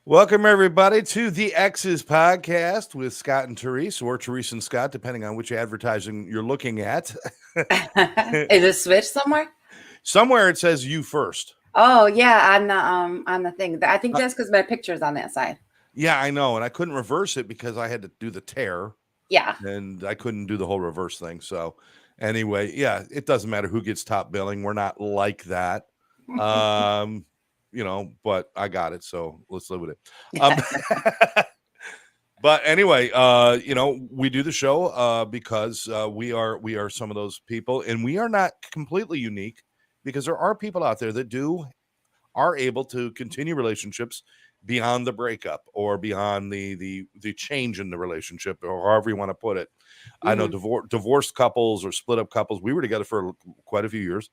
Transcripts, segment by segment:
Welcome, everybody, to the Exes podcast with Scott and Therese, or Therese and Scott, depending on which advertising you're looking at. Is it switched somewhere? Somewhere it says you first. Oh yeah, on the thing. I think Uh, that's because my picture's on that side. yeah, I know. And I couldn't reverse it because I had to do the tear Yeah. and I couldn't do the whole reverse thing. So, anyway, yeah, it doesn't matter who gets top billing. We're not like that. But I got it. So let's live with it. But anyway, we do the show because we are some of those people, and we are not completely unique because there are people out there that are able to continue relationships beyond the breakup or beyond the change in the relationship, or however you want to put it. I know divorced couples or split up couples. We were together for quite a few years,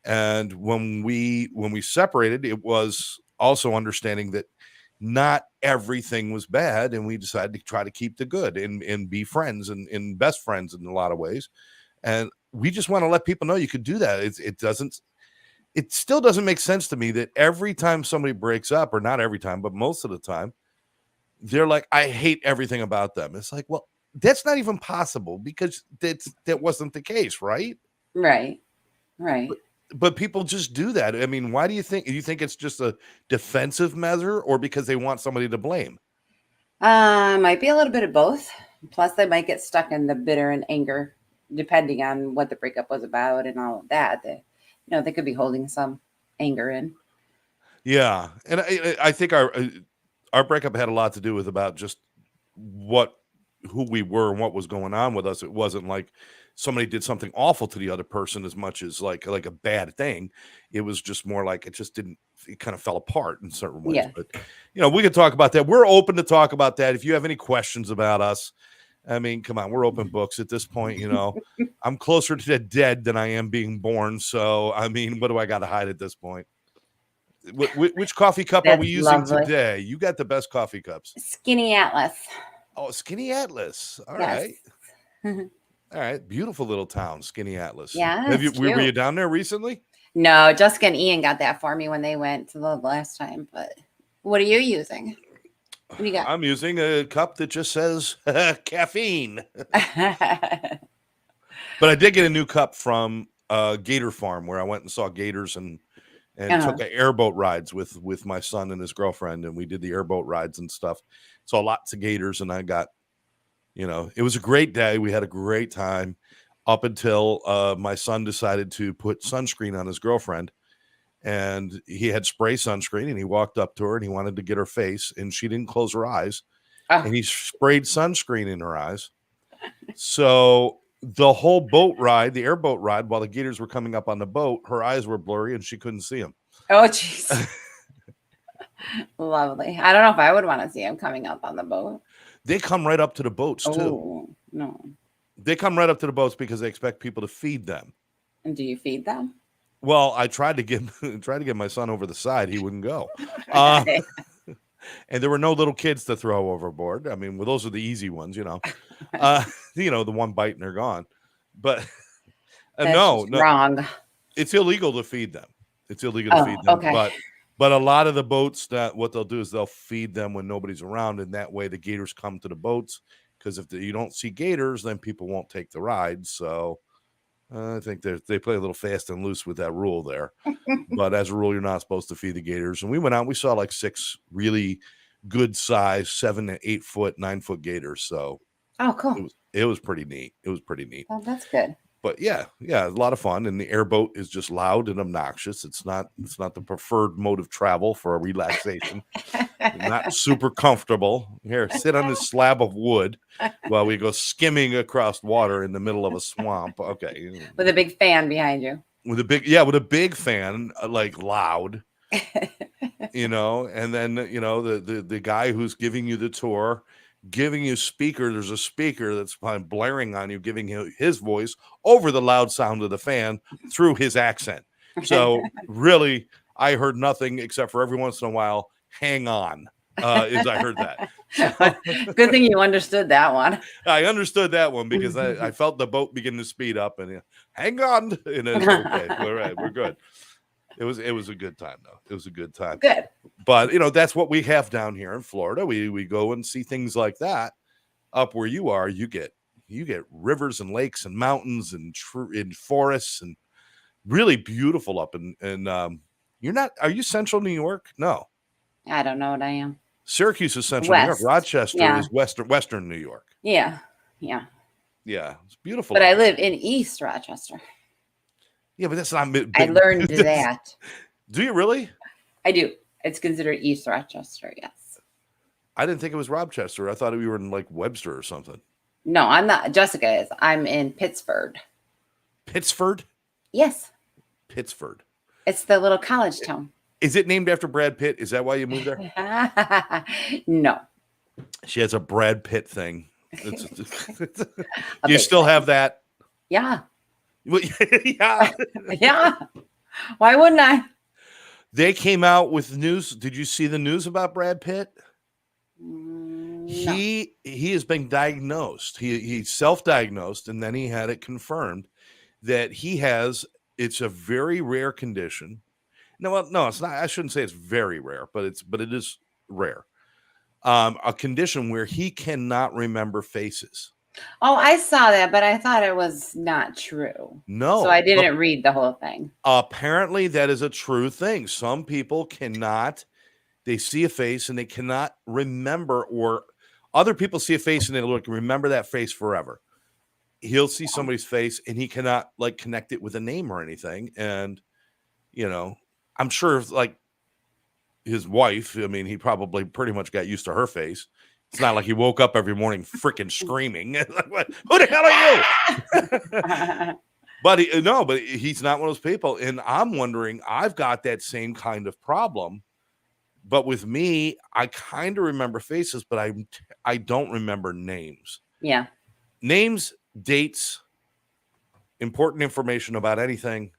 and when we separated, it was also understanding that not everything was bad, and we decided to try to keep the good and be friends and best friends in a lot of ways. And we just want to let people know you could do that. It still doesn't make sense to me that every time somebody breaks up, or not every time, but most of the time, they're like, I hate everything about them. It's like, well, that's not even possible because that wasn't the case, right? Right. But people just do that. I mean, why do you think? You think it's just a defensive measure, or because they want somebody to blame? Might be a little bit of both. Plus, they might get stuck in the bitter and anger, depending on what the breakup was about and all of that. They could be holding some anger in. Yeah, and I think our breakup had a lot to do with about just who we were and what was going on with us. It wasn't like somebody did something awful to the other person as much as like a bad thing. It was just more like it kind of fell apart in certain ways. Yeah. But we could talk about that. We're open to talk about that. If you have any questions about us, I mean, come on, we're open books at this point. I'm closer to the dead than I am being born. So, I mean, what do I got to hide at this point? Which coffee cup are we using today? You got the best coffee cups. Skinny Atlas. Oh, Skinny Atlas. All yes. right. All right. Beautiful little town, Skinny Atlas. Yeah. Were you down there recently? No, Jessica and Ian got that for me when they went to the last time. But what are you using? What do you got? I'm using a cup that just says caffeine. But I did get a new cup from Gator Farm, where I went and saw gators and took airboat rides with my son and his girlfriend, and we did the airboat rides and stuff. Saw lots of gators, and I got, it was a great day. We had a great time up until my son decided to put sunscreen on his girlfriend, and he had spray sunscreen, and he walked up to her and he wanted to get her face, and she didn't close her eyes, and he sprayed sunscreen in her eyes. So the whole boat ride, the airboat ride, while the gators were coming up on the boat, her eyes were blurry and she couldn't see them. Oh, jeez. Lovely. I don't know if I would want to see them coming up on the boat. They come right up to the boats, too. No. They come right up to the boats because they expect people to feed them. And do you feed them? Well, I tried to get my son over the side. He wouldn't go. And there were no little kids to throw overboard. I mean, well, those are the easy ones, the one bite and they're gone. But no, wrong. It's illegal to feed them. It's illegal to feed them. Okay. But a lot of the boats, what they'll do is they'll feed them when nobody's around, and that way the gators come to the boats. Because if you don't see gators, then people won't take the ride. So I think they play a little fast and loose with that rule there. But as a rule, you're not supposed to feed the gators. And we went out, we saw like 6 really good size 7 to 8 foot, 9 foot gators. So cool. It was pretty neat. It was pretty neat. Oh, that's good. But yeah, a lot of fun. And the airboat is just loud and obnoxious. It's not the preferred mode of travel for a relaxation. Not super comfortable. Here, sit on this slab of wood while we go skimming across water in the middle of a swamp. Okay. With a big fan behind you. With a big fan, like loud. And then the guy who's giving you the tour, giving you speaker. There's a speaker that's blaring on you, giving him his voice over the loud sound of the fan through his accent. So really, I heard nothing except for every once in a while, hang on. As I heard that. So, good thing you understood that one. I understood that one because I felt the boat begin to speed up and hang on. And it's okay. All right, we're good. It was a good time though. It was a good time. Good. But that's what we have down here in Florida. We go and see things like that. Up where you are, you get rivers and lakes and mountains and in forests and really beautiful up in you're not, are you central New York? No. I don't know what I am. Syracuse is central New York. West. Rochester Yeah. is western New York. Yeah. Yeah, it's beautiful. But I live in East Rochester. Yeah, but that's not. I learned that. Do you really? I do. It's considered East Rochester. Yes. I didn't think it was Rochester. I thought we were in like Webster or something. No, I'm not. Jessica is. I'm in Pittsford. Pittsford? Yes. Pittsford. It's the little college town. Is it named after Brad Pitt? Is that why you moved there? No. She has a Brad Pitt thing. Do you still have that? Yeah. Yeah. Yeah. Why wouldn't I? They came out with news. Did you see the news about Brad Pitt? No. He has been diagnosed. He self-diagnosed, and then he had it confirmed that he has. It's a very rare condition. No, it's not. I shouldn't say it's very rare, but it is rare. A condition where he cannot remember faces. Oh, I saw that, but I thought it was not true. No. So I didn't read the whole thing. Apparently, that is a true thing. Some people cannot. They see a face and they cannot remember, or other people see a face and they look, remember that face forever. He'll see somebody's face and he cannot like connect it with a name or anything. And, I'm sure if, like his wife, I mean, he probably pretty much got used to her face. It's not like he woke up every morning freaking screaming. Who the hell are you? But he's not one of those people. And I'm wondering, I've got that same kind of problem. But with me, I kind of remember faces, but I don't remember names. Yeah. Names, dates, important information about anything.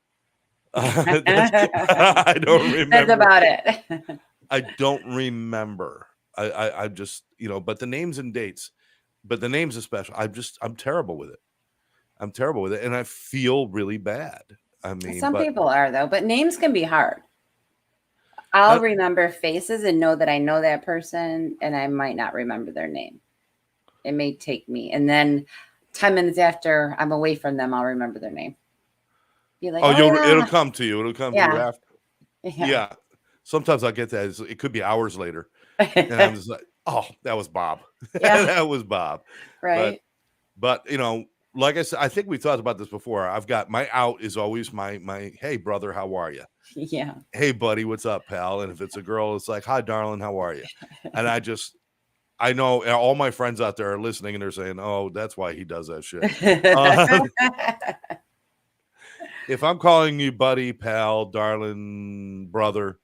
I don't remember. That's about it. I don't remember. I just, but the names and dates, but the names especially, I'm terrible with it. I'm terrible with it. And I feel really bad. I mean, some people are though, but names can be hard. I'll remember faces and know that I know that person, and I might not remember their name. It may take me. And then 10 minutes after I'm away from them, I'll remember their name. Be like, it'll come to you. It'll come to you after. Yeah. Sometimes I get that. It could be hours later. And I'm just like, oh, that was Bob. Yeah. That was Bob. Right. But like I said, I think we talked about this before. I've got my out is always my hey brother, how are you? Yeah. Hey buddy, what's up, pal? And if it's a girl, it's like, hi darling, how are you? And I know all my friends out there are listening and they're saying, oh, that's why he does that shit. If I'm calling you buddy, pal, darling, brother,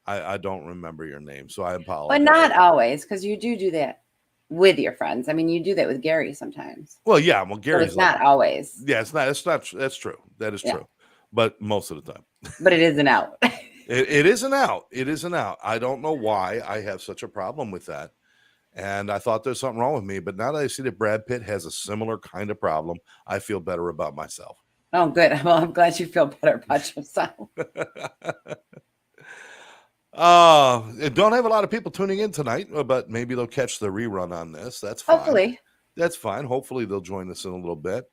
I don't remember your name, so I apologize. But not always, because you do that with your friends. I mean, you do that with Gary sometimes. Well, yeah. Well, Gary's it's not always. Yeah, it's not. That's true. That is true. But most of the time. But it is an out. It is an out. It is an out. I don't know why I have such a problem with that. And I thought there's something wrong with me. But now that I see that Brad Pitt has a similar kind of problem, I feel better about myself. Oh, good. Well, I'm glad you feel better about yourself. Don't have a lot of people tuning in tonight, but maybe they'll catch the rerun on this. That's fine. Hopefully. That's fine. Hopefully they'll join us in a little bit.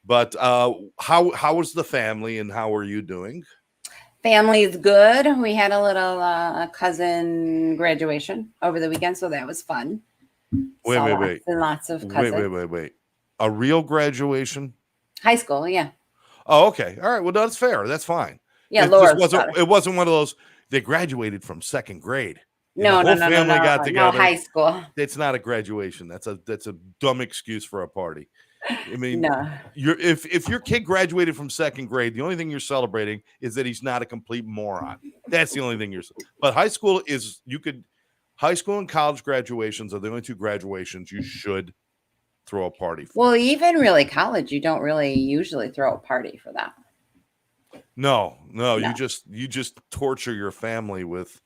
But how was the family and how are you doing? Family's good. We had a little cousin graduation over the weekend, so that was fun. Wait. Lots of cousins. Wait. A real graduation? High school, yeah. Oh, okay. All right. Well, that's fair. That's fine. Yeah, it wasn't one of those. They graduated from second grade. No. Family got together. No, high school. It's not a graduation. That's a dumb excuse for a party. I mean, no. If your kid graduated from second grade, the only thing you're celebrating is that he's not a complete moron. That's the only thing but high school high school and college graduations are the only two graduations you should throw a party for. Well, even really college, you don't really usually throw a party for that. No. You just torture your family with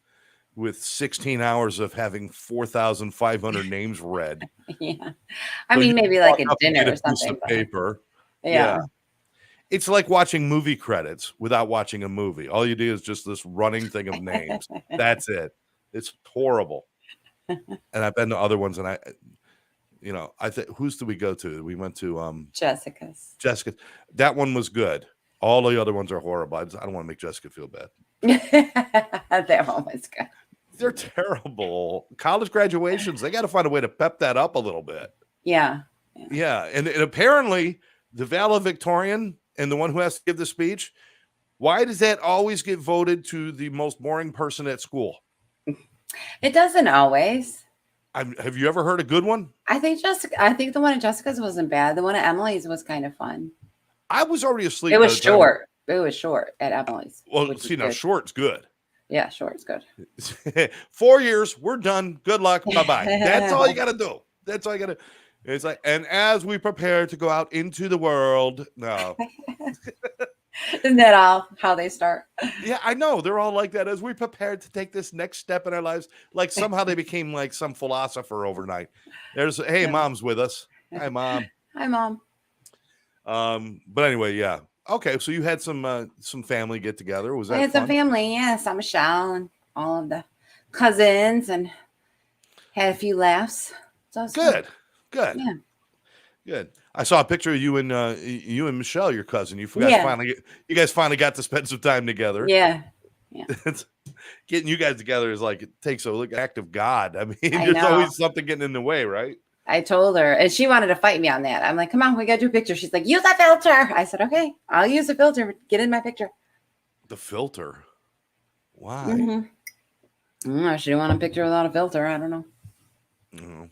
16 hours of having 4,500 names read. Yeah. I mean, maybe like a dinner or something. Paper. Yeah. It's like watching movie credits without watching a movie. All you do is just this running thing of names. That's it. It's horrible. And I've been to other ones, and I think whose did we go to? We went to Jessica's. Jessica. That one was good. All the other ones are horrible. I don't want to make Jessica feel bad. That one was good. They're terrible. College graduations, they got to find a way to pep that up a little bit. Yeah. Yeah. And apparently the valedictorian and the one who has to give the speech, why does that always get voted to the most boring person at school? It doesn't always. Have you ever heard a good one? I think the one at Jessica's wasn't bad. The one at Emily's was kind of fun. I was already asleep. It was short. It was short at Emily's. Well, see, now short's good. Yeah, short's good. 4 years, we're done. Good luck. Bye-bye. That's all you got to do. That's all you got to. It's like, and as we prepare to go out into the world, no. Isn't that all how they start? Yeah, I know. They're all like that. As we prepare to take this next step in our lives, like somehow they became like some philosopher overnight. Hey, Mom's with us. Hi, Mom. Hi, Mom. But anyway, yeah. Okay, so you had some family get together. Was that I had fun? some family, yeah. Saw Michelle and all of the cousins and had a few laughs. So good. Good. Yeah. Good. I saw a picture of you and Michelle, your cousin. You guys finally got to spend some time together. Yeah. Getting you guys together is like, it takes an act of God. I mean, there's always something getting in the way, right? I told her, and she wanted to fight me on that. I'm like, come on, we got to do a picture. She's like, use that filter. I said, okay, I'll use the filter. Get in my picture. The filter? Why? Mm-hmm. She didn't want a picture without a filter. I don't know. Mm-hmm.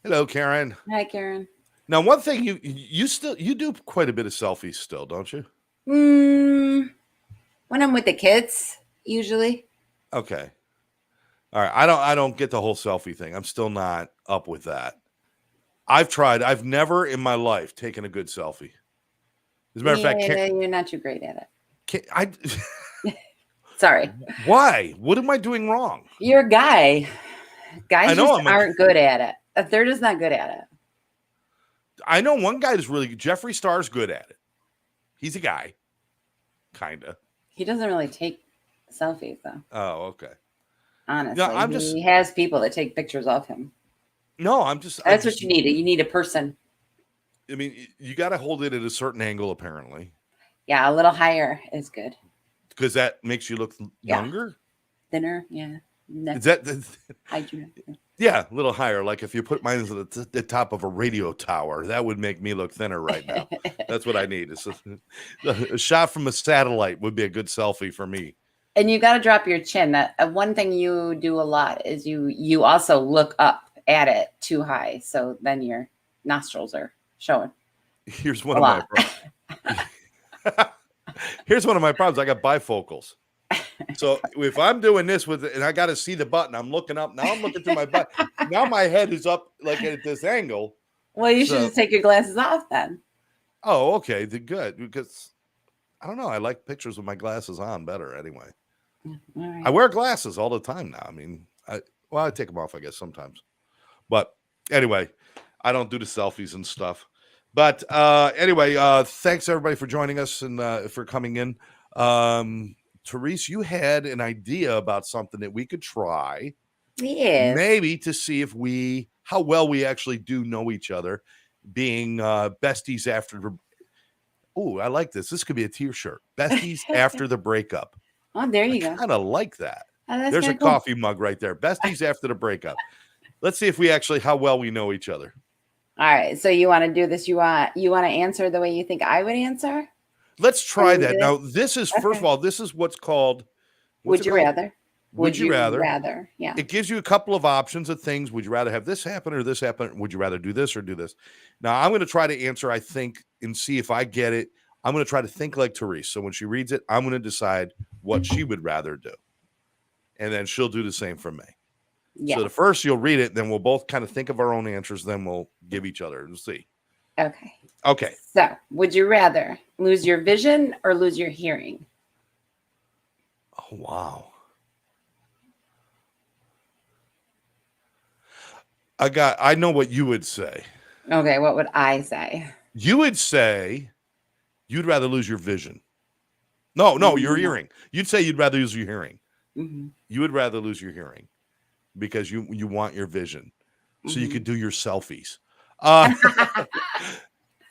Hello, Karen. Hi, Karen. Now, one thing you do quite a bit of selfies still, don't you? When I'm with the kids, usually. Okay. All right. I don't get the whole selfie thing. I'm still not up with that. I've tried. I've never in my life taken a good selfie. As a matter of fact, you're not too great at it. Sorry. Why? What am I doing wrong? You're a guy. Guys aren't good at it. They're just not good at it. I know one guy that's really good. Jeffree Star's good at it. He's a guy. Kinda. He doesn't really take selfies though. Oh, okay. Honestly, he has people that take pictures of him. No, That's what you need. You need a person. I mean, you got to hold it at a certain angle, apparently. Yeah, a little higher is good. Because that makes you look younger? Thinner, yeah. Is that yeah, a little higher. Like if you put mine at the top of a radio tower, that would make me look thinner right now. That's what I need. It's a shot from a satellite would be a good selfie for me. And you got to drop your chin. That one thing you do a lot is you also look up at it too high, so then your nostrils are showing. Here's one of my problems. Here's one of my problems. I got bifocals. So if I'm doing this and I got to see the button, I'm looking up. Now I'm looking through my butt. Now my head is up like at this angle. Well, you should just take your glasses off then. Oh, okay. Good. Because I don't know. I like pictures with my glasses on better anyway. All right. I wear glasses all the time now. I mean, I take them off, I guess, sometimes. But anyway, I don't do the selfies and stuff. But anyway, thanks everybody for joining us and for coming in. Therese, you had an idea about something that we could try. Yeah. Maybe to see how well we actually do know each other, being besties after. Oh, I like this. This could be a t-shirt. Besties after the breakup. Oh, there you go. I kind of like that. Oh, there's a coffee mug right there. Besties after the breakup. Let's see if how well we know each other. All right. So you want to do this? You want to answer the way you think I would answer? Let's try that. Now, this is, first of all, this is what's called. Would you rather? Would you rather? Yeah. It gives you a couple of options of things. Would you rather have this happen or this happen? Would you rather do this or do this? Now, I'm going to try to answer, I think, and see if I get it. I'm going to try to think like Therese. So when she reads it, I'm going to decide what she would rather do. And then she'll do the same for me. Yeah. So the first you'll read it, then we'll both kind of think of our own answers. Then we'll give each other and see. Okay. So would you rather lose your vision or lose your hearing? Oh, wow. I know what you would say. Okay. What would I say? You would say you'd rather lose your vision. No, your hearing. You'd say you'd rather lose your hearing. Mm-hmm. You would rather lose your hearing. because you want your vision, so you Mhm. could do your selfies.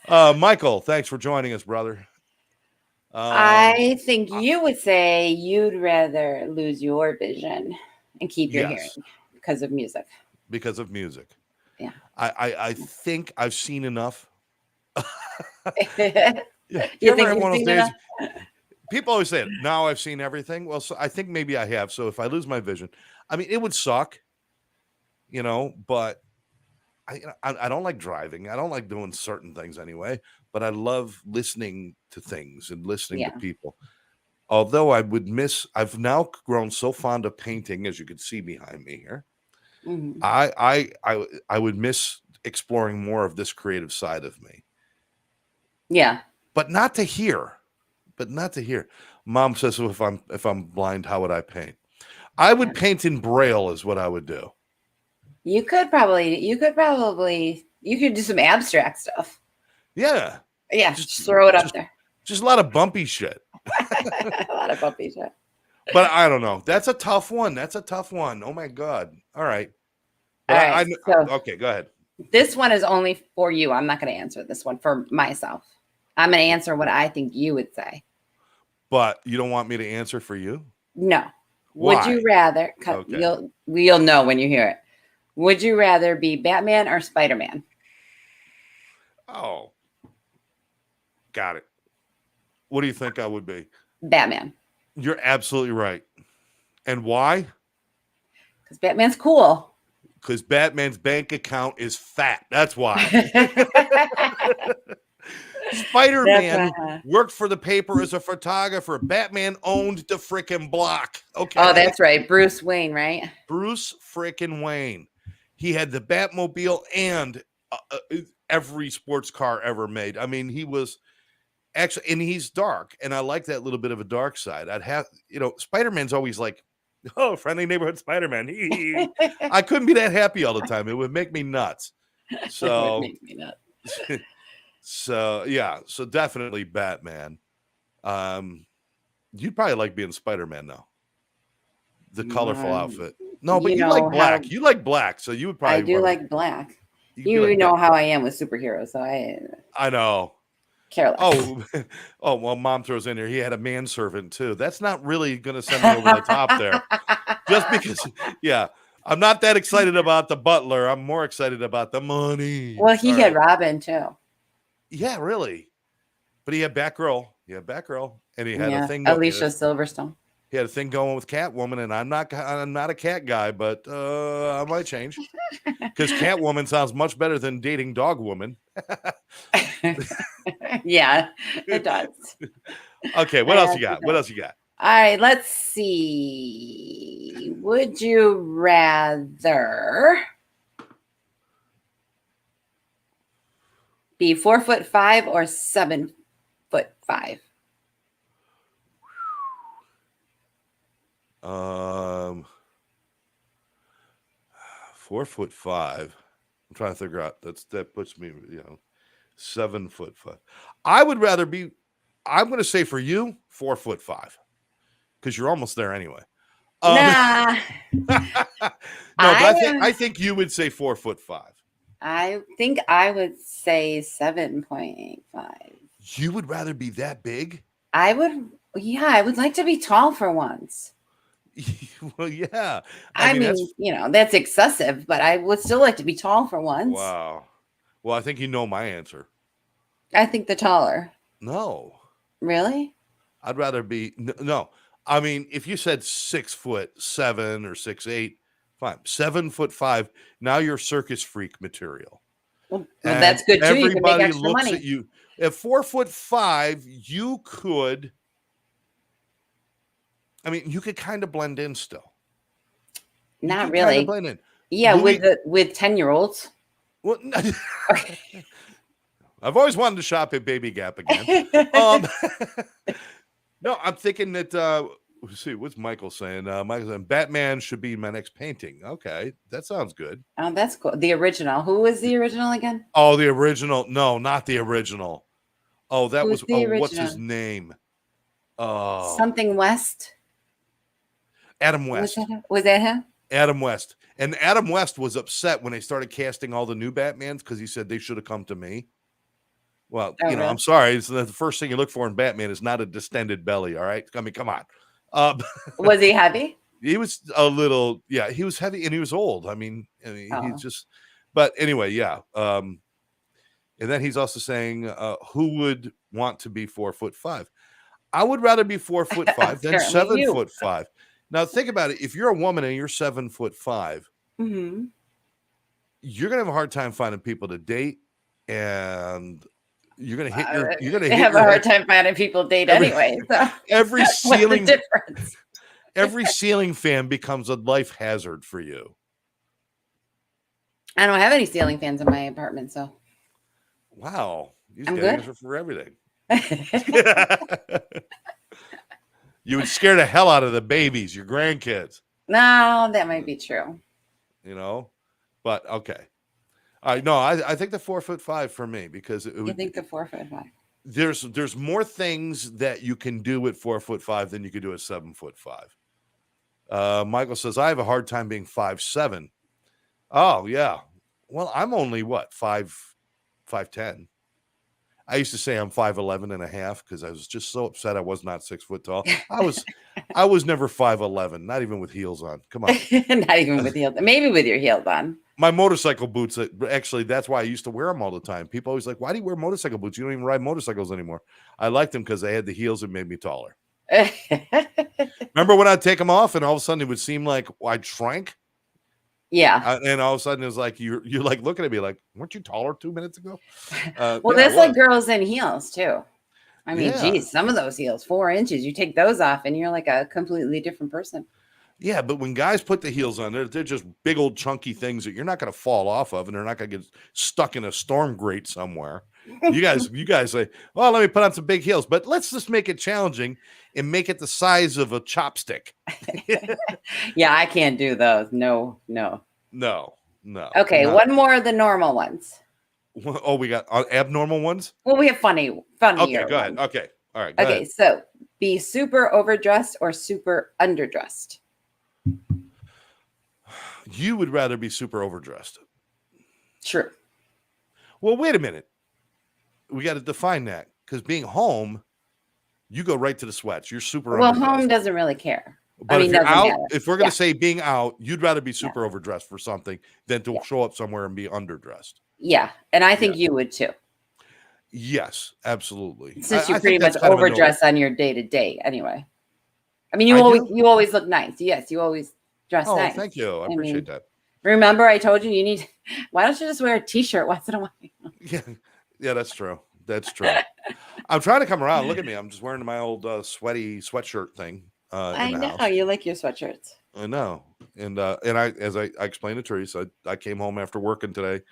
Michael, thanks for joining us, brother. I think you would say you'd rather lose your vision and keep your hearing Yes, because of music. because of music. Yeah. I think I've seen enough. Yeah. You You ever think have you've one of those seen days? enough? People always say it. Now I've seen everything. Well, so I think maybe I have. So if I lose my vision, I mean, it would suck, but I don't like driving. I don't like doing certain things anyway, but I love listening to things and listening to Yeah. people. Although I've now grown so fond of painting, as you can see behind me here. Mhm. I would miss exploring more of this creative side of me, Yeah. but not to hear. But not to hear. Mom says, so if I'm blind, how would I paint? I Yeah. would paint in Braille is what I would do. You could do some abstract stuff. Yeah. Yeah, Just just throw it up just there. just a lot of bumpy shit. A lot of puppy shit. But I don't know. That's a tough one. That's a tough one. Oh my God. All right. All But right. So okay, go ahead. this one is only for you. I'm not going to answer this one for myself. I'm going to answer what I think you would say. But you don't want me to answer for you? No. Would Why? you rather? Okay. You'll know when you hear it. Would you rather be Batman or Spider-Man? Oh, got it. What do you think I would be? Batman, You're absolutely right. And why? because Batman's cool. Because Batman's bank account is fat. That's why. That's Spider-Man worked for the paper as a photographer. Batman owned the frickin' block. Okay. Oh, that's right. Bruce Wayne, right? Bruce frickin' Wayne. He had the Batmobile and every sports car ever made. I mean, he was actually, and he's dark. And I like that little bit of a dark side. Spider-Man's always like, oh, friendly neighborhood Spider-Man. I couldn't be that happy all the time. It would make me nuts. It would So, make me nuts. so definitely Batman. You'd probably like being Spider-Man now. The colorful outfit. No, but you like black. You like black, so you would probably. I do like black. You'd be You like know that. how I am with superheroes, so I know. care less. Oh, well, Mom throws in here. He had a manservant too. That's not really going to send me over the top there. Just because, yeah, I'm not that excited about the butler. I'm more excited about the money. Well, he All had right. Robin too. Yeah, really. But he had Batgirl. And he had a thing. Alicia Silverstone. He had a thing going with Catwoman, and I'm not a cat guy, but I might change because Catwoman sounds much better than dating Dog Woman. Yeah, it does. Okay, what else you got? What else you got? All right, let's see. Would you rather be 4'5" or 7'5"? 4'5". I'm trying to figure out that puts me, 7'5". I would rather be. I'm going to say for you 4'5", because you're almost there anyway. Nah. No, but I think you would say 4'5". I think I would say 7.5. You would rather be that big? I would like to be tall for once. Well, yeah. I mean, that's excessive, but I would still like to be tall for once. Wow. Well, I think you know my answer. I think the taller. No. Really? I'd rather be no. I mean, if you said 6'7" or 6'8", fine. 7'5". Now you're circus freak material. Well, that's good too. You can make extra looks money. At you. At 4'5", you could. I mean, you could kind of blend in still. Not really. Kind of blend in. Yeah, with 10-year-olds. Well, I've always wanted to shop at Baby Gap again. No, I'm thinking that. Let's see, what's Michael saying? Michael saying Batman should be my next painting. Okay, that sounds good. Oh, that's cool. The original. Who was the original again? Oh, the original. No, not the original. Oh, that was. Oh, original? What's his name? Something West. Adam West. Was that him? Adam West. And Adam West was upset when they started casting all the new Batmans because he said they should have come to me. Well, Oh, you know, really? I'm sorry. It's the first thing you look for in Batman is not a distended belly. All right. I mean, come on. Was he heavy? He was a little, yeah, he was heavy and he was old. I mean he's Oh. just, but anyway, yeah. And then he's also saying, who would want to be 4'5"? I would rather be 4'5" than Apparently you. 7'5". Now think about it. If you're a woman and you're 7'5", Mm-hmm. you're gonna have a hard time finding people to date, and you're gonna hit I have a hard time finding people to date anyway. So every what's the ceiling difference? every ceiling fan becomes a life hazard for you. I don't have any ceiling fans in my apartment, so Wow, these I'm guys good. are for everything. You would scare the hell out of the babies, your grandkids. No, that might be true. You know, but okay. No, I think the 4'5" for me because You think the 4'5"? there's more things that you can do at 4'5" than you could do at 7'5". Michael says I have a hard time being 5'7". Oh yeah, well I'm only what 5'10". I used to say I'm 5'11" and a half because I was just so upset I was not 6 foot tall. I was never 5'11", not even with heels on. Come on. Not even with heels. Maybe with your heels on. My motorcycle boots, actually, that's why I used to wear them all the time. People always like, why do you wear motorcycle boots? You don't even ride motorcycles anymore. I liked them because they had the heels that made me taller. Remember when I'd take them off and all of a sudden it would seem like I'd shrank? Yeah. And all of a sudden it was like, you're like looking at me like, weren't you taller 2 minutes ago? Well, yeah, there's like girls in heels too. I mean, Yeah. geez, some of those heels, 4 inches, you take those off and you're like a completely different person. Yeah, but when guys put the heels on, they're just big old chunky things that you're not going to fall off of, and they're not going to get stuck in a storm grate somewhere. You guys say, "Well, let me put on some big heels," but let's just make it challenging and make it the size of a chopstick. Yeah, I can't do those. No. No. Okay, one more of the normal ones. Oh, we got abnormal ones. Well, we have funny. Okay, go ahead. Ones. Okay, all right. Go Okay, ahead. so be super overdressed or super underdressed. You would rather be super overdressed. True. Well, wait a minute. We got to define that because being home, you go right to the sweats. You're super Well, underdressed. home doesn't really care. But if you're out, matter. if we're going to say being out, you'd rather be super overdressed for something than to show up somewhere and be underdressed. Yeah, and I think you would too. Yes, absolutely. Since you pretty much overdress on your day to day, anyway. I mean, you always look nice. Yes, you always dress nice. Oh, thank you. I appreciate that. Remember, I told you need. Why don't you just wear a t-shirt once in a while? Yeah, that's true. That's true. I'm trying to come around. Look at me. I'm just wearing my old sweaty sweatshirt thing. I know house. you like your sweatshirts. I know, and I, as I explained to Therese, I came home after working today.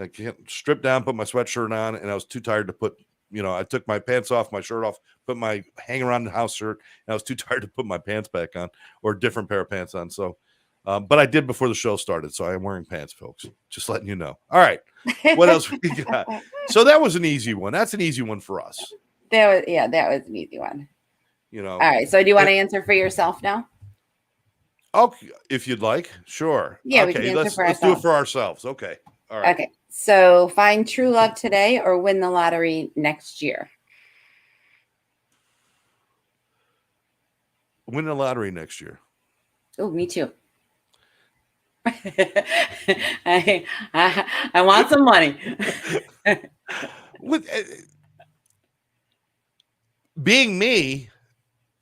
I can't strip down, put my sweatshirt on, and I was too tired to put. I took my pants off, my shirt off, put my hang around the house shirt, and I was too tired to put my pants back on or a different pair of pants on. So, but I did before the show started, so I am wearing pants, folks. Just letting you know. All right, what else we got? So that was an easy one. That's an easy one for us. That was an easy one. All right. So do you want to answer for yourself now? Okay, if you'd like, sure. Yeah, okay, let's do it for ourselves. Okay. All right. Okay. So find true love today or win the lottery next year. Win the lottery next year. Oh, me too. I want some money. Being me,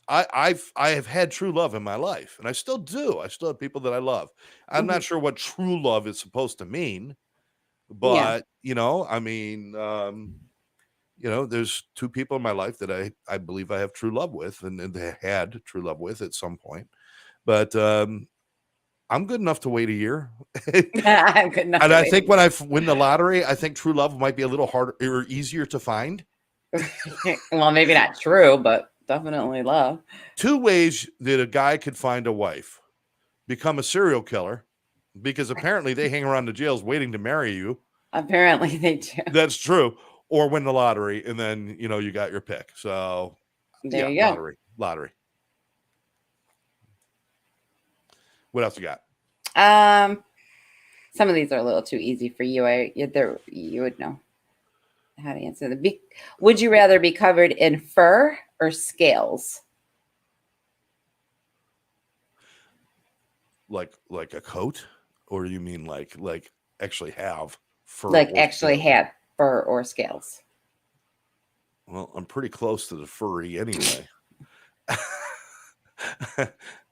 I have had true love in my life, and I still do. I still have people that I love. I'm not sure what true love is supposed to mean, but I mean, there's two people in my life that I believe I have true love with, and they had true love with at some point. But I'm good enough to wait a year. I'm good enough. And I think when I win the lottery, I think true love might be a little harder or easier to find. Well, maybe not true, but definitely love. 2 ways that a guy could find a wife: become a serial killer, because apparently they hang around the jails waiting to marry you. Apparently they do. That's true. Or win the lottery, and then you got your pick. So there you go. Lottery. What else you got? Some of these are a little too easy for you. You would know how to answer them. Would you rather be covered in fur or scales? Like a coat, or you mean like actually have fur Like or actually scales? have fur or scales? Well, I'm pretty close to the furry anyway.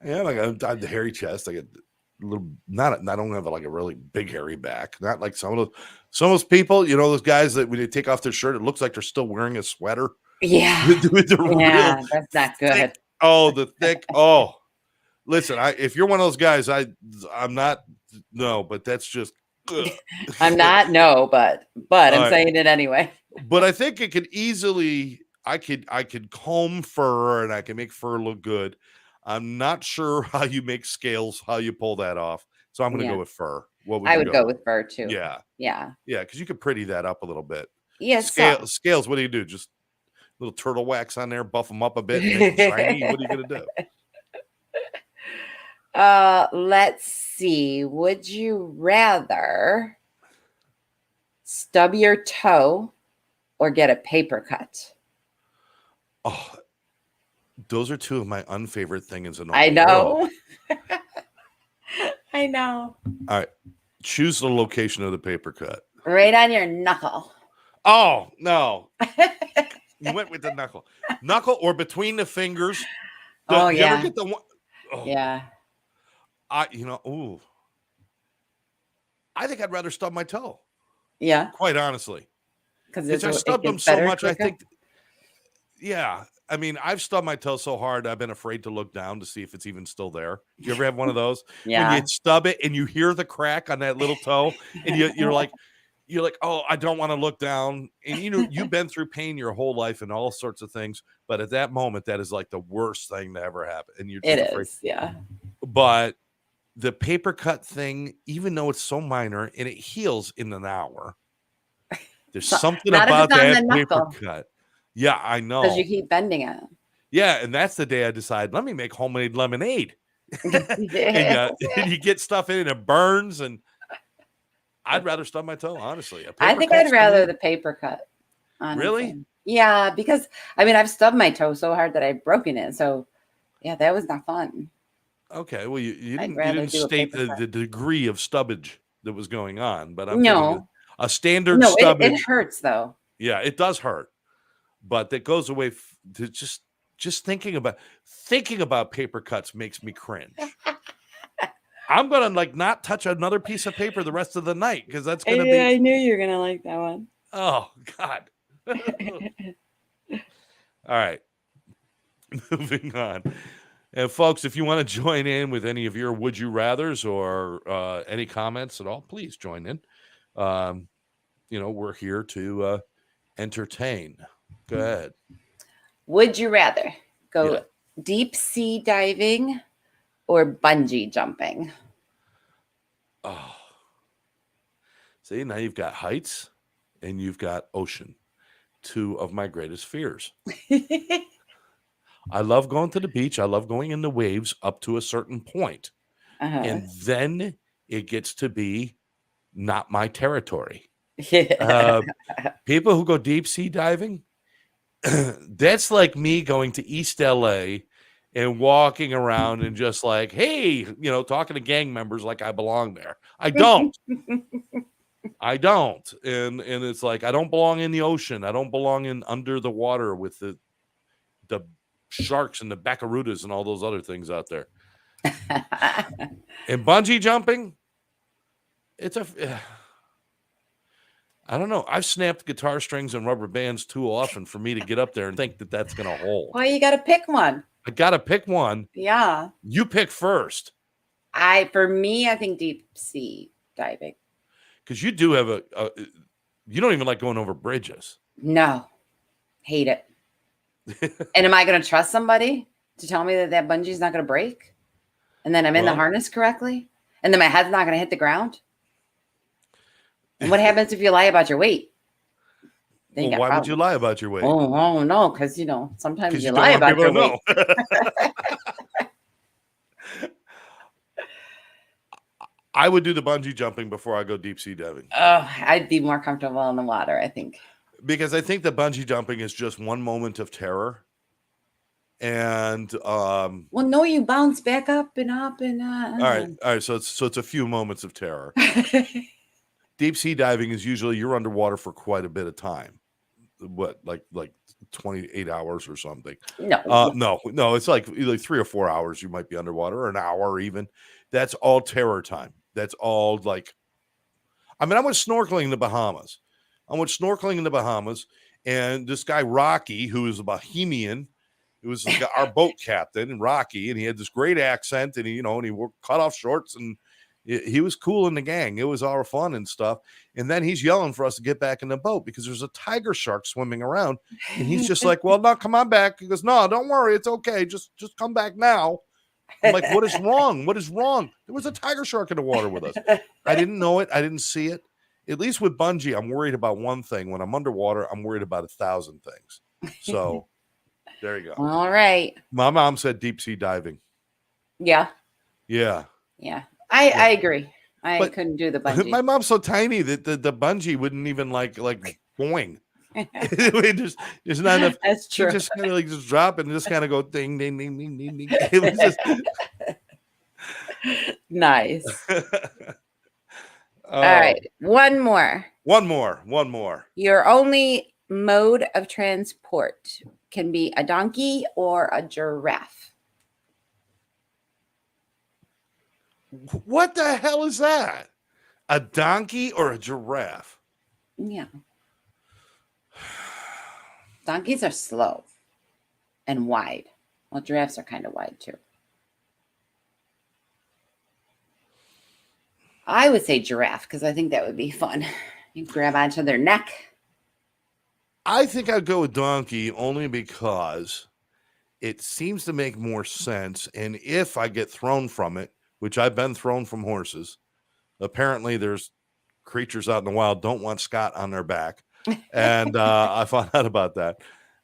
Yeah, like I have the hairy chest. I get a little not. I don't have like a really big hairy back. Not like some of those people. You know, those guys that when they take off their shirt, it looks like they're still wearing a sweater Yeah, with the real yeah, that's not thick. good. Oh, the thick. Oh, listen. If you're one of those guys, I'm not. No, but that's just. I'm not, no, but All I'm right. saying it anyway. But I think it could easily. I could comb fur and I can make fur look good. I'm not sure how you make scales, how you pull that off. So I'm going to Yeah, go with fur. What would I you would go go with? with fur too. Yeah, Yeah, yeah, because you could pretty that up a little bit. yeah, some. Scales. What do you do? Just little turtle wax on there, buff them up a bit, make them shiny. What are you going to do? Let's see. Would you rather stub your toe or get a paper cut? Oh, those are two of my unfavorite things in the I whole world. know. I know. All right, choose the location of the paper cut. Right on your knuckle. Oh no, you went with the knuckle or between the fingers. Oh, Do you ever yeah. get the one? Oh, Yeah. ooh, I think I'd rather stub my toe. Yeah. Quite honestly, Because because I it stubbed them gets so better much. I quicker. think, yeah. I mean, I've stubbed my toe so hard, I've been afraid to look down to see if it's even still there. Do you ever have one of those when you Yeah. stub it and you hear the crack on that little toe, and you're like, oh, I don't want to look down. And you've been through pain your whole life and all sorts of things, but at that moment, that is like the worst thing to ever happen, and you're It just afraid. is. Yeah. But the paper cut thing, even though it's so minor and it heals in an hour, there's So, something not if about it's on that the paper knuckle cut. Yeah, I because you know. keep bending it. Yeah, and that's the day I decide, let me make homemade lemonade. and you get stuff in it, it burns, and I'd rather stub my toe, honestly. A I paper think cut's I'd to rather me. the paper cut, Really? honestly. Yeah, because I mean, I've stubbed my toe so hard that I've broken it. So, yeah, that was not fun. Okay. Well, you I'd you rather didn't do a state paper cut. the degree of stubbage that was going on, but I'm thinking No, a standard no, it stubbage. hurts though. Yeah, it does hurt, but that goes away to just thinking about paper cuts makes me cringe. I'm gonna like not touch another piece of paper the rest of the night because that's gonna Yeah, be, I knew you were gonna like that one. oh God. All right, moving on. And folks, if you want to join in with any of your would you rathers or any comments at all, please join in. We're here to entertain. Go ahead. Would you rather go Yeah. deep sea diving or bungee jumping? Oh, see, now you've got heights and you've got ocean, two of my greatest fears. I love going to the beach. I love going in the waves up to a certain point. Uh-huh. And then it gets to be not my territory. People who go deep sea diving, that's like me going to East LA and walking around and just like, hey, talking to gang members like I belong there. I don't. And it's like I don't belong in the ocean. I don't belong in under the water with the sharks and the baccarudas and all those other things out there. And bungee jumping, I don't know. I've snapped guitar strings and rubber bands too often for me to get up there and think that that's going to hold. Well, you got to pick one. I got to pick one. Yeah. You pick first. For me, I think deep sea diving. Because you do have you don't even like going over bridges. No, hate it. And am I going to trust somebody to tell me that bungee's not going to break? And then I'm in the harness correctly? And then my head's not going to hit the ground? And what happens if you lie about your weight? Well, why would you lie about your weight? Oh no, because sometimes you don't lie want about people your to weight. know. I would do the bungee jumping before I go deep sea diving. Oh, I'd be more comfortable in the water, I think. Because I think the bungee jumping is just one moment of terror. And well, no, you bounce back up and up and all right. So it's a few moments of terror. Deep sea diving is usually you're underwater for quite a bit of time. What, like 28 hours or something? No. It's like 3 or 4 hours. You might be underwater, or an hour even. That's all terror time. That's all like. I mean, I went snorkeling in the Bahamas. And this guy Rocky, who is a Bohemian. It was our boat captain, and Rocky, and he had this great accent, and he wore cut off shorts, and he was cool in the gang. It was all fun and stuff. And then he's yelling for us to get back in the boat because there's a tiger shark swimming around, and he's just like, "Well, no, come on back." He goes, "No, don't worry, it's okay. Just come back now." I'm like, "What is wrong? What is wrong?" There was a tiger shark in the water with us. I didn't know it. I didn't see it. At least with bungee, I'm worried about one thing. When I'm underwater, I'm worried about 1,000 things. So. There you go. All right. My mom said deep sea diving. Yeah. Yeah. I agree. I couldn't do the bungee. My mom's so tiny that the bungee wouldn't even like boing. There's not enough. That's true. You just kind of just drop and just kind of go ding ding ding ding ding ding. It was just nice. All right. One more. Your only mode of transport can be a donkey or a giraffe. What the hell is that? A donkey or a giraffe? Yeah. Donkeys are slow and wide. Well, giraffes are kind of wide too. I would say giraffe because I think that would be fun. You grab onto their neck. I think I'd go with donkey only because it seems to make more sense. And if I get thrown from it, which I've been thrown from horses, apparently there's creatures out in the wild don't want Scott on their back. And I found out about that.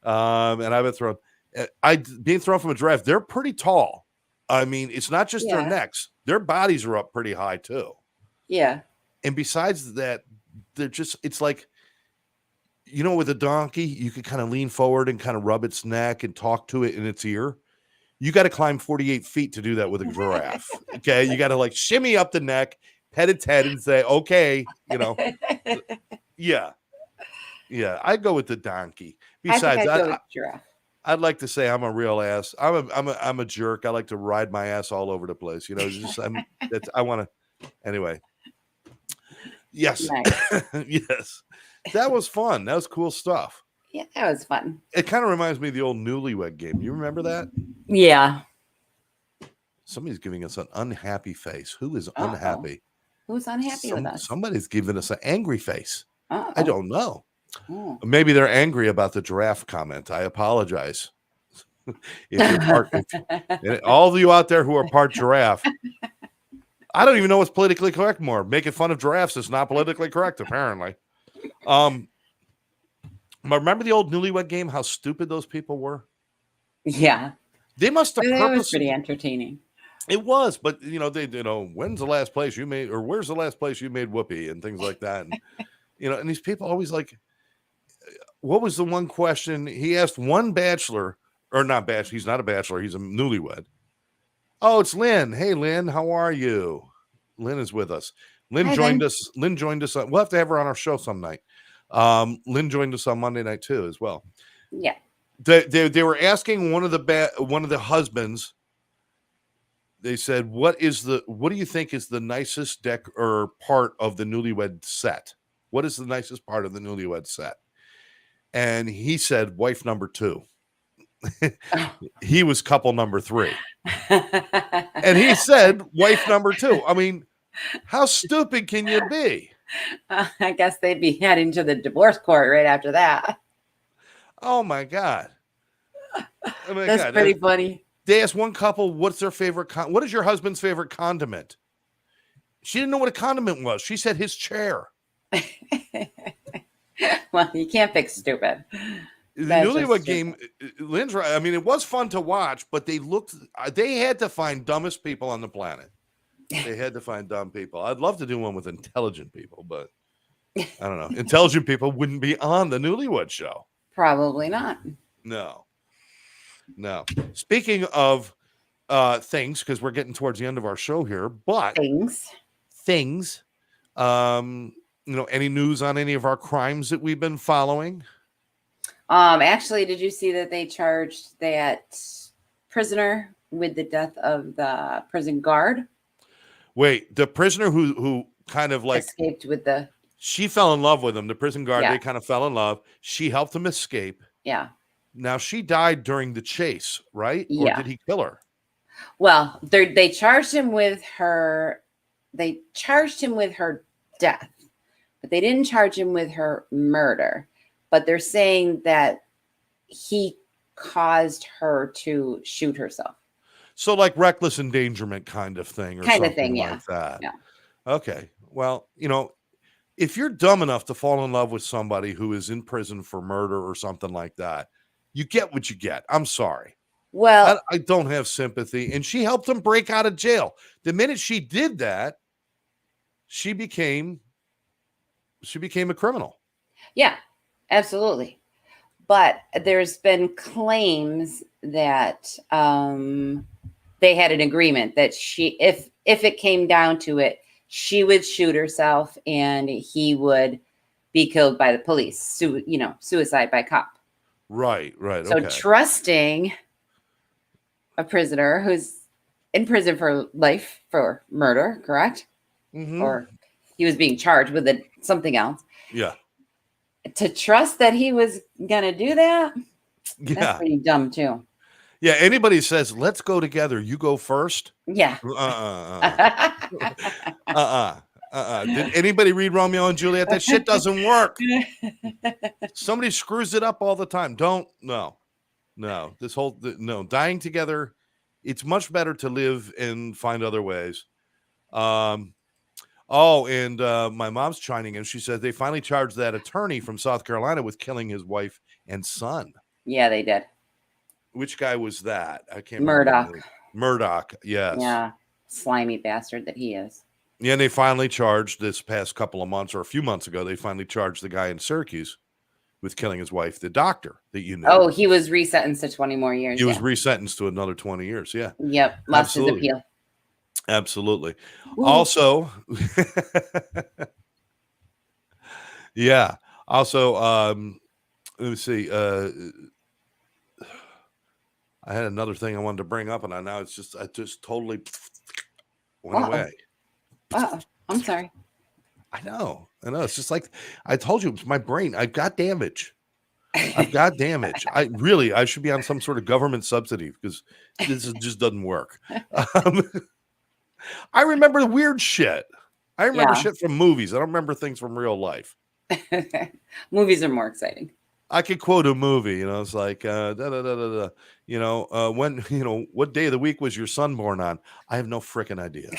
And I've been thrown. Being thrown from a giraffe, they're pretty tall. I mean, it's not just their necks. Their bodies are up pretty high too. Yeah. And besides that, it's like, with a donkey, you could kind of lean forward and kind of rub its neck and talk to it in its ear. You got to climb 48 feet to do that with a giraffe. Okay. You got to like shimmy up the neck, pet its head and say, okay, Yeah. I'd go with the donkey. Besides, I'd like to say I'm a real ass. I'm a jerk. I like to ride my ass all over the place. I want to, anyway. Yes. Nice. Yes. That was fun. That was cool stuff. Yeah, that was fun. It kind of reminds me of the old Newlywed Game. You remember that? Yeah. Somebody's giving us an unhappy face. Who is unhappy? Who's unhappy with us? Somebody's giving us an angry face. Uh-oh. I don't know. Oh. Maybe they're angry about the giraffe comment. I apologize. All of you out there who are part giraffe, I don't even know what's politically correct more. Making fun of giraffes is not politically correct, apparently. Remember the old Newlywed Game? How stupid those people were. Yeah, they must have. It was pretty entertaining. It was, but when's the last place you made, or where's the last place you made whoopee and things like that, and and these people always like. What was the one question he asked? One bachelor, or not bachelor? He's not a bachelor. He's a newlywed. Oh, it's Lynn. Hey, Lynn, how are you? Lynn is with us. Lynn joined us. Lynn joined us. We'll have to have her on our show some night. Lynn joined us on Monday night too, as well. Yeah. They were asking one of the husbands. They said, "What do you think is the nicest deck or part of the newlywed set? What is the nicest part of the newlywed set?" And he said, "Wife number 2." He was couple number 3, and he said, "Wife number 2." I mean, how stupid can you be? I guess they'd be heading to the divorce court right after that. Oh my God. That's pretty funny. They asked one couple, what's their favorite what is your husband's favorite condiment? She didn't know what a condiment was. She said his chair. Well, you can't pick stupid. The Newlywed Game, Lynn's right. I mean, it was fun to watch, but they had to find dumbest people on the planet. They had to find dumb people. I'd love to do one with intelligent people, but I don't know. Intelligent people wouldn't be on the Newlywed Show. Probably not. No. Speaking of things, because we're getting towards the end of our show here, but things, any news on any of our crimes that we've been following? Actually, did you see that they charged that prisoner with the death of the prison guard? Wait, the prisoner who kind of like escaped with the... She fell in love with him. The prison guard, Yeah. They kind of fell in love. She helped him escape. Yeah. Now, she died during the chase, right? Yeah. Or did he kill her? Well, they charged him with her... They charged him with her death, but they didn't charge him with her murder. But they're saying that he caused her to shoot herself. So like reckless endangerment kind of thing or kind something of thing, yeah. like that. Yeah. Okay. Well, if you're dumb enough to fall in love with somebody who is in prison for murder or something like that, you get what you get. I'm sorry. Well, I don't have sympathy. And she helped him break out of jail. The minute she did that, she became a criminal. Yeah, absolutely. But there's been claims that they had an agreement that if it came down to it, she would shoot herself and he would be killed by the police. Suicide by cop. Right. So okay. Trusting a prisoner who's in prison for life for murder, correct? Mm-hmm. Or he was being charged with something else. Yeah. To trust that he was going to do that, yeah, that's pretty dumb too. Yeah, anybody says, let's go together, you go first. Yeah. Did anybody read Romeo and Juliet? That shit doesn't work. Somebody screws it up all the time. No. Dying together, it's much better to live and find other ways. And my mom's chiming in. She said they finally charged that attorney from South Carolina with killing his wife and son. Yeah, they did. Which guy was that? I can't remember. Murdoch, yes. Yeah, slimy bastard that he is. Yeah, and they finally charged this past couple of months or a few months ago, they finally charged the guy in Syracuse with killing his wife, the doctor that you know. Oh, he was resentenced to 20 more years. He was resentenced to another 20 years, yeah. Yep, lost his appeal. Absolutely. Ooh. Also, yeah. Also, let me see. I had another thing I wanted to bring up, and I just totally went away. I'm sorry. I know. It's just like I told you, it's my brain. I've got damage. I should be on some sort of government subsidy because this just doesn't work. I remember weird shit. I remember shit from movies. I don't remember things from real life. Movies are more exciting. I could quote a movie, it's like, when, what day of the week was your son born on? I have no freaking idea.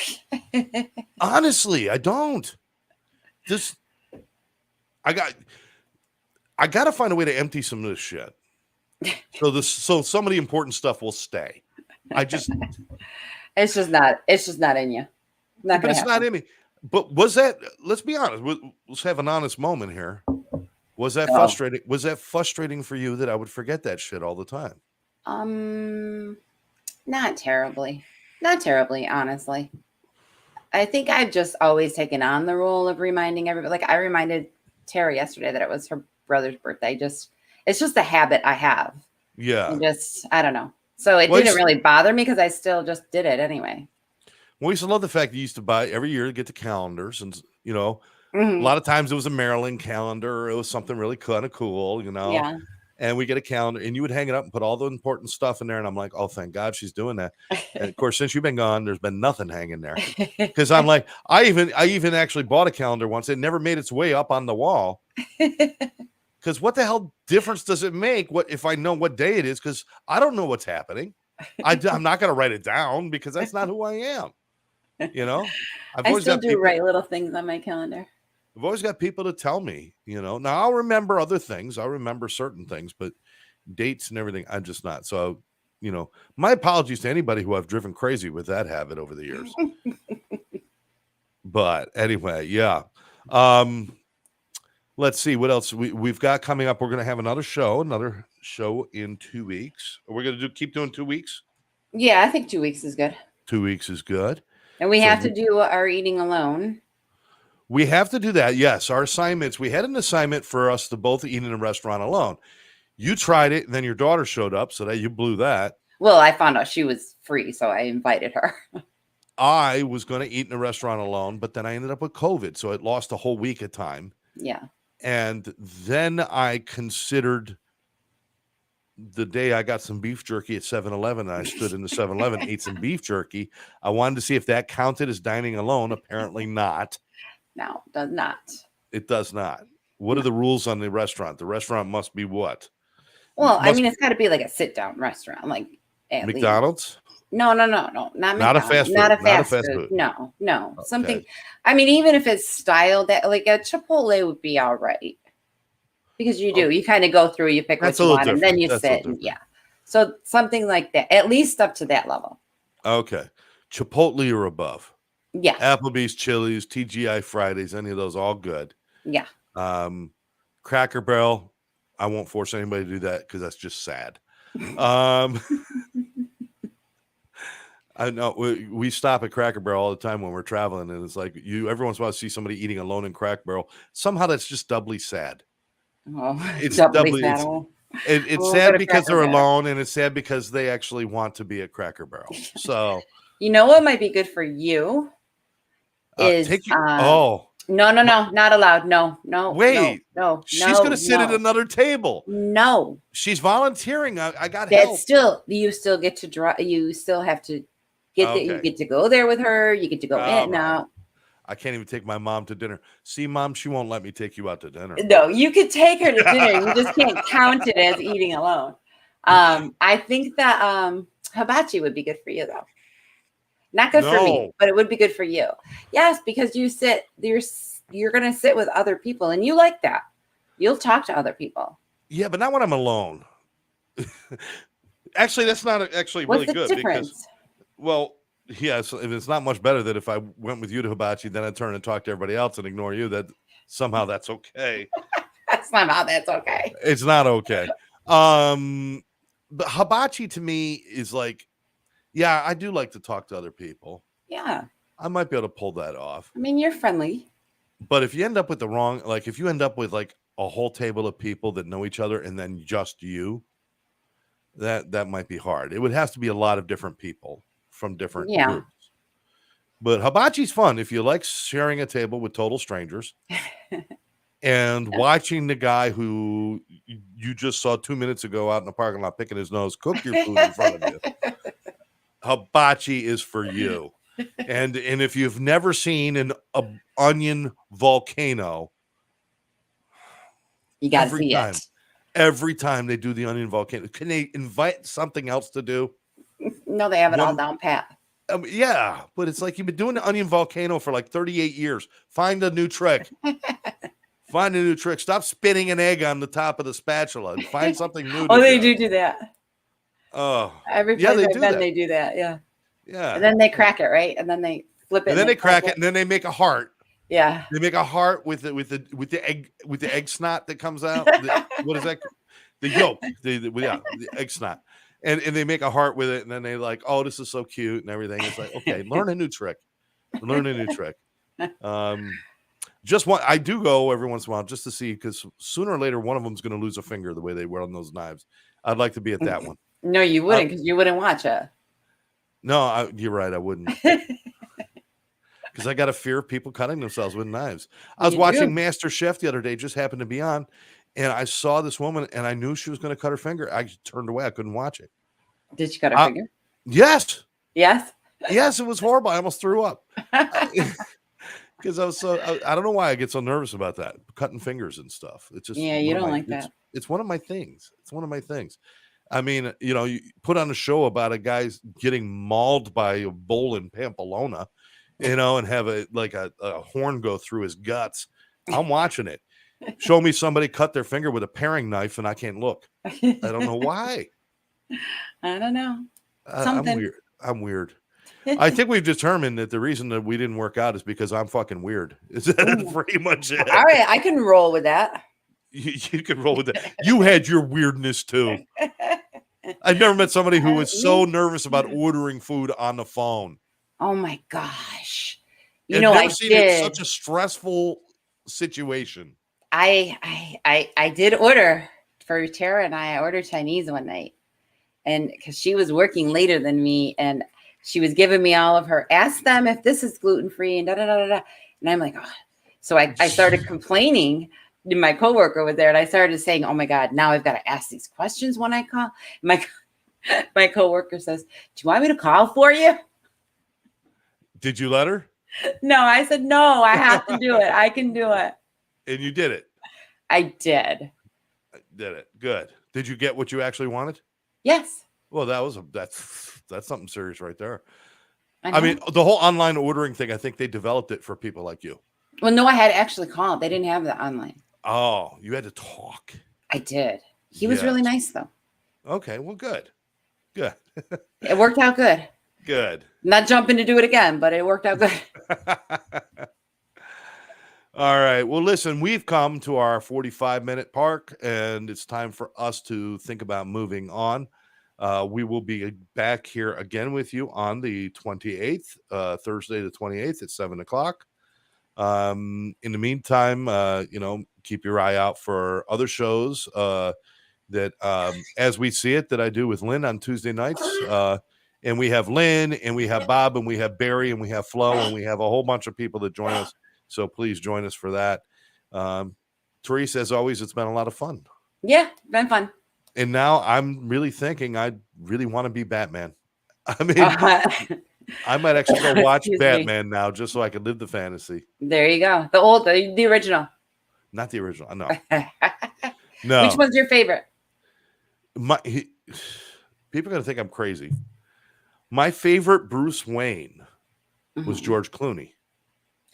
Honestly, I don't. I got to find a way to empty some of this shit. So some of the important stuff will stay. It's just not in you. But it's not in me. But was that, let's be honest, let's have an honest moment here. Was that frustrating? Was that frustrating for you that I would forget that shit all the time? Not terribly. Not terribly, honestly. I think I've just always taken on the role of reminding everybody. Like I reminded Tara yesterday that it was her brother's birthday. It's just a habit I have. Yeah. I don't know. So it didn't really bother me because I still just did it anyway. Well, I used to love the fact that you used to buy every year to get the calendars, and Mm-hmm. A lot of times it was a Maryland calendar. It was something really kind of cool, Yeah. And we get a calendar and you would hang it up and put all the important stuff in there. And I'm like, oh, thank God she's doing that. And of course, since you've been gone, there's been nothing hanging there. Because I'm like, I even actually bought a calendar once. It never made its way up on the wall. Because what the hell difference does it make if I know what day it is? Because I don't know what's happening. I'm not going to write it down because that's not who I am. I still do write little things on my calendar. I've always got people to tell me, now I'll remember other things. I'll remember certain things, but dates and everything, I'm just not. So, my apologies to anybody who I've driven crazy with that habit over the years. But anyway, yeah. Um, let's see what else we've got coming up. We're going to have another show in 2 weeks. We're going to keep doing 2 weeks. Yeah, I think 2 weeks is good. 2 weeks is good. And we So have to do our eating alone. We have to do that. Yes, our assignments. We had an assignment for us to both eat in a restaurant alone. You tried it, and then your daughter showed up, so that you blew that. Well, I found out she was free, so I invited her. I was going to eat in a restaurant alone, but then I ended up with COVID, so it lost a whole week of time. Yeah. And then I considered the day I got some beef jerky at 7-Eleven, and I stood in the 7-Eleven, ate some beef jerky. I wanted to see if that counted as dining alone. Apparently not. No, does not. It does not. What are the rules on the restaurant? The restaurant must be what? Well, I mean, it's got to be like a sit-down restaurant, like at McDonald's? least. No, not McDonald's. Not a fast food. Not a Not fast food. food. No. Okay. Something. I mean, even if it's styled that, like a Chipotle would be all right, because you kind of go through, you pick what you want, and then you sit. And, yeah. So something like that, at least up to that level. Okay. Chipotle or above. Yeah. Applebee's, Chili's, TGI Fridays, any of those, all good. Yeah. Cracker Barrel, I won't force anybody to do that because that's just sad. I know we stop at Cracker Barrel all the time when we're traveling, and it's like every once in a while see somebody eating alone in Cracker Barrel. Somehow that's just doubly sad. Oh, it's doubly sad. It's sad because they're alone, and it's sad because they actually want to be at Cracker Barrel. So you know what might be good for you is no, not allowed. No. Wait, no. She's gonna sit at another table. No, she's volunteering. I got that help. You still get to draw. You still have to get that. You get to go there with her. You get to go in and out. I can't even take my mom to dinner. See, Mom, she won't let me take you out to dinner. No, you could take her to dinner. You just can't count it as eating alone. I think that hibachi would be good for you, though. Not good for me, but it would be good for you. Yes, because you're going to sit with other people, and you like that. You'll talk to other people. Yeah, but not when I'm alone. Actually, that's not actually really good. What's the difference? Yes, it's not much better that if I went with you to hibachi, then I turn and talk to everybody else and ignore you. That somehow that's okay. That's not how that's okay. It's not okay. But hibachi to me is like, yeah, I do like to talk to other people. Yeah, I might be able to pull that off. I mean, you're friendly. But if you end up with if you end up with like a whole table of people that know each other and then just you, that might be hard. It would have to be a lot of different people from different groups. But hibachi's fun if you like sharing a table with total strangers and watching the guy who you just saw 2 minutes ago out in the parking lot picking his nose cook your food in front of you. Hibachi is for you. And if you've never seen an onion volcano, you got to see it. Every time they do the onion volcano, can they invite something else to do? No, they have it all down pat. Yeah, but it's like you've been doing the onion volcano for like 38 years. Find a new trick. Find a new trick. Stop spinning an egg on the top of the spatula and find something new. They do that. Oh, every place they do that. Yeah. Yeah. And then they crack it, right? And then they flip it. And then they crack it, and then they make a heart. Yeah. They make a heart with the egg snot that comes out. What is that? The yolk. The egg snot. And they make a heart with it, and then they like, oh, this is so cute and everything. It's like, okay, learn a new trick. I do go every once in a while just to see, because sooner or later one of them's going to lose a finger the way they wear on those knives. I'd like to be at that one. No, you wouldn't, because you wouldn't watch it. No, you're right. I wouldn't. Because I got a fear of people cutting themselves with knives. I was watching Master Chef the other day, just happened to be on, and I saw this woman, and I knew she was going to cut her finger. I turned away. I couldn't watch it. Did she cut her finger? Yes. Yes? Yes, it was horrible. I almost threw up. Because I don't know why I get so nervous about that. Cutting fingers and stuff. It's just, you don't like that. It's one of my things. I mean, you put on a show about a guy getting mauled by a bull in Pamplona, and have a horn go through his guts. I'm watching it. Show me somebody cut their finger with a paring knife and I can't look. I don't know why. I don't know. I'm weird. I think we've determined that the reason that we didn't work out is because I'm fucking weird. Is that Ooh. pretty much it? All right, I can roll with that. You could roll with that. You had your weirdness too. I've never met somebody who was so nervous about ordering food on the phone. Oh my gosh. I've never seen it such a stressful situation. I did order for Tara and I ordered Chinese one night. And because she was working later than me and she was giving me all of her, ask them if this is gluten-free and da da da da da. And I'm like, oh. So I started complaining. My coworker was there and I started saying, oh my God, now I've got to ask these questions when I call. My coworker says, do you want me to call for you? Did you let her? No, I said, no, I have to do it. I can do it. And you did it. I did. Did it. Good. Did you get what you actually wanted? Yes. Well, that's something serious right there. I mean, the whole online ordering thing, I think they developed it for people like you. Well, no, I had to actually call. They didn't have that online. Oh, you had to talk. I did. He was really nice, though. Okay, well, good. Good. It worked out good. Good. Not jumping to do it again, but it worked out good. All right. Well, listen, we've come to our 45-minute mark, and it's time for us to think about moving on. We will be back here again with you on the 28th, Thursday the 28th at 7 o'clock. In the meantime, keep your eye out for other shows that, as we see it, that I do with Lynn on Tuesday nights. And we have Lynn, and we have Bob, and we have Barry, and we have Flo, and we have a whole bunch of people that join us. So please join us for that. Therese, as always, it's been a lot of fun. Yeah, been fun. And now I'm really thinking I really want to be Batman. I mean, I might actually go watch Batman now just so I can live the fantasy. There you go. The original. Not the original. No. No. Which one's your favorite? People are going to think I'm crazy. My favorite Bruce Wayne was George Clooney.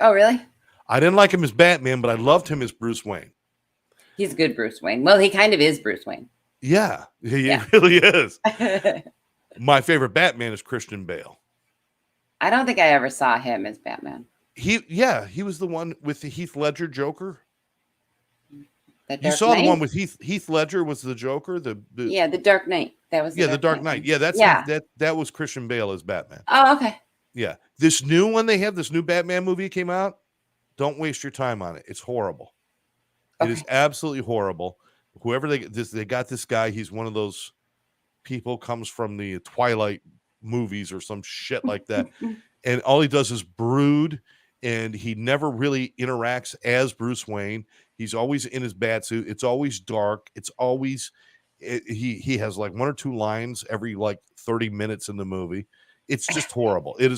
Oh, really? I didn't like him as Batman, but I loved him as Bruce Wayne. He's a good Bruce Wayne. Well, he kind of is Bruce Wayne. Yeah, he really is. My favorite Batman is Christian Bale. I don't think I ever saw him as Batman. He was the one with the Heath Ledger Joker. You saw Knight? The one with Heath Ledger was the Joker. The Dark Knight. That was the Dark Knight. Yeah, that was Christian Bale as Batman. Oh, okay. Yeah, this new one they have, this new Batman movie came out. Don't waste your time on it. It's horrible. Okay. It is absolutely horrible. Whoever they got this guy, he's one of those people, comes from the Twilight movies or some shit like that. And all he does is brood, and he never really interacts as Bruce Wayne. He's always in his bat suit. It's always dark. It's always he has like one or two lines every like 30 minutes in the movie. It's just horrible. It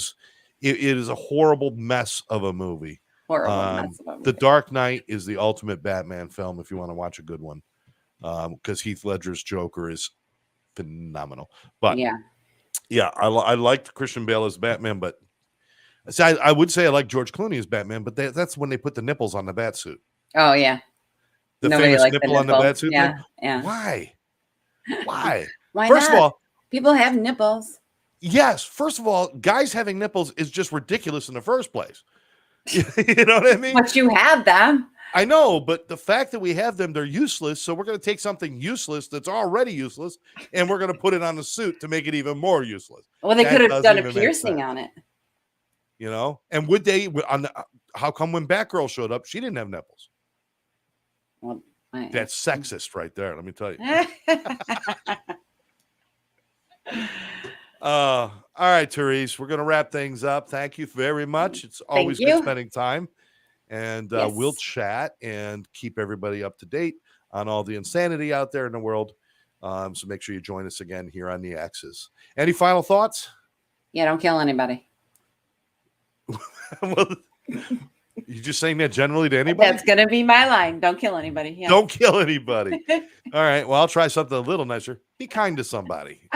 is a horrible mess of a movie. The Dark Knight is the ultimate Batman film if you want to watch a good one, because Heath Ledger's Joker is phenomenal. But yeah, I liked Christian Bale as Batman, but see, I would say I like George Clooney as Batman, but that's when they put the nipples on the bat suit. Oh yeah, the famous nipple on the bat suit. Yeah. Why? Why? Why First not? of all, people have nipples. Yes. First of all, guys having nipples is just ridiculous in the first place. You know what I mean? But you have them. I know, but the fact that we have them, they're useless. So we're going to take something useless that's already useless, and we're going to put it on the suit to make it even more useless. Well, they could have done a piercing on it. You know? And would they, how come when Batgirl showed up, she didn't have nipples? Well, that's sexist right there, let me tell you. All right, Therese, we're going to wrap things up. Thank you very much. It's always good spending time. And we'll chat and keep everybody up to date on all the insanity out there in the world. So make sure you join us again here on the Exes. Any final thoughts? Yeah, don't kill anybody. Well, you just saying that generally to anybody? That's going to be my line. Don't kill anybody. Yeah. Don't kill anybody. All right. Well, I'll try something a little nicer. Be kind to somebody.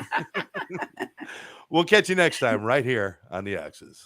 We'll catch you next time right here on the Exes.